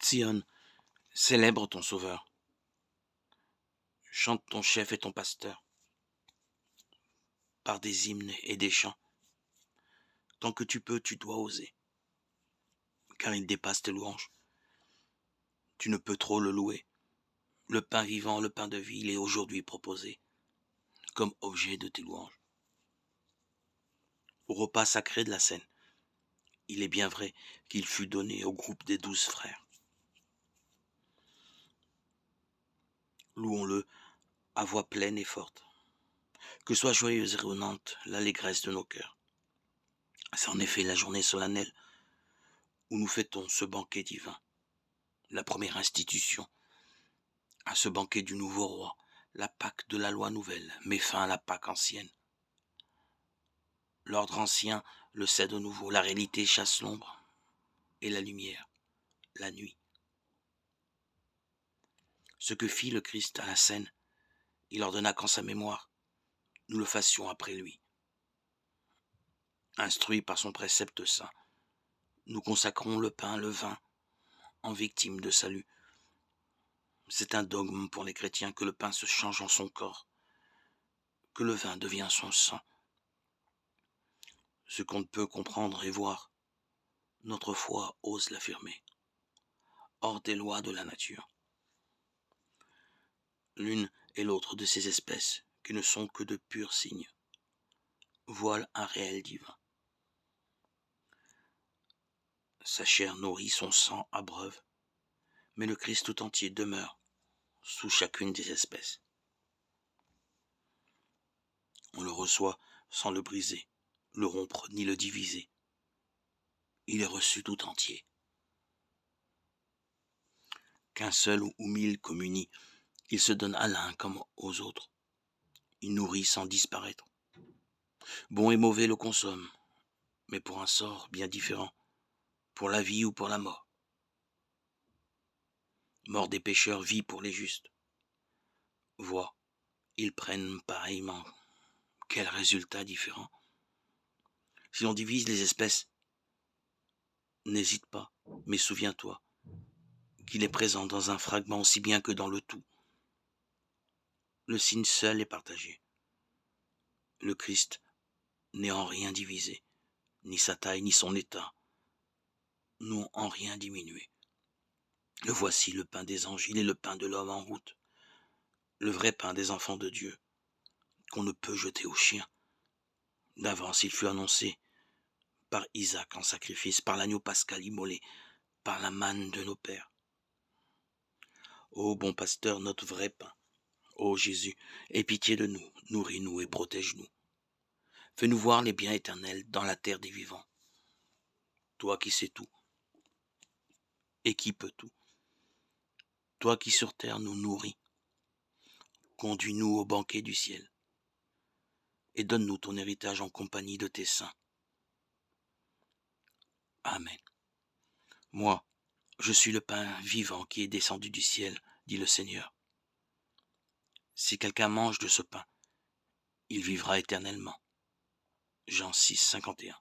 Sion, célèbre ton Sauveur. Chante ton chef et ton pasteur par des hymnes et des chants. Tant que tu peux, tu dois oser, car il dépasse tes louanges. Tu ne peux trop le louer. Le pain vivant, le pain de vie, il est aujourd'hui proposé comme objet de tes louanges. Au repas sacré de la scène, il est bien vrai qu'il fut donné au groupe des 12 frères. Louons-le à voix pleine et forte. Que soit joyeuse et rayonnante l'allégresse de nos cœurs. C'est en effet la journée solennelle où nous fêtons ce banquet divin, la première institution à ce banquet du nouveau roi. La Pâque de la loi nouvelle met fin à la Pâque ancienne. L'ordre ancien le cède au nouveau, la réalité chasse l'ombre et la lumière, la nuit. Ce que fit le Christ à la scène, il ordonna qu'en sa mémoire, nous le fassions après lui. Instruits par son précepte saint, nous consacrons le pain, le vin, en victime de salut. C'est un dogme pour les chrétiens que le pain se change en son corps, que le vin devient son sang. Ce qu'on ne peut comprendre et voir, notre foi ose l'affirmer, hors des lois de la nature. L'une et l'autre de ces espèces, qui ne sont que de purs signes, voilent un réel divin. Sa chair nourrit, son sang abreuve, mais le Christ tout entier demeure sous chacune des espèces. On le reçoit sans le briser, le rompre ni le diviser. Il est reçu tout entier. Qu'un seul ou 1000 communient, il se donne à l'un comme aux autres. Il nourrit sans disparaître. Bon et mauvais le consomment, mais pour un sort bien différent, pour la vie ou pour la mort. Mort des pécheurs, vie pour les justes. Vois, ils prennent pareillement. Quel résultat différent. Si l'on divise les espèces, n'hésite pas, mais souviens-toi qu'il est présent dans un fragment aussi bien que dans le tout. Le signe seul est partagé. Le Christ n'est en rien divisé, ni sa taille, ni son état, n'ont en rien diminué. Le voici, le pain des anges, il est le pain de l'homme en route, le vrai pain des enfants de Dieu, qu'on ne peut jeter aux chiens. D'avance, il fut annoncé par Isaac en sacrifice, par l'agneau pascal immolé, par la manne de nos pères. Ô bon pasteur, notre vrai pain, ô Jésus, aie pitié de nous, nourris-nous et protège-nous. Fais-nous voir les biens éternels dans la terre des vivants. Toi qui sais tout, et qui peux tout. Toi qui sur terre nous nourris, conduis-nous au banquet du ciel, et donne-nous ton héritage en compagnie de tes saints. Amen. Moi, je suis le pain vivant qui est descendu du ciel, dit le Seigneur. Si quelqu'un mange de ce pain, il vivra éternellement. Jean 6, 51.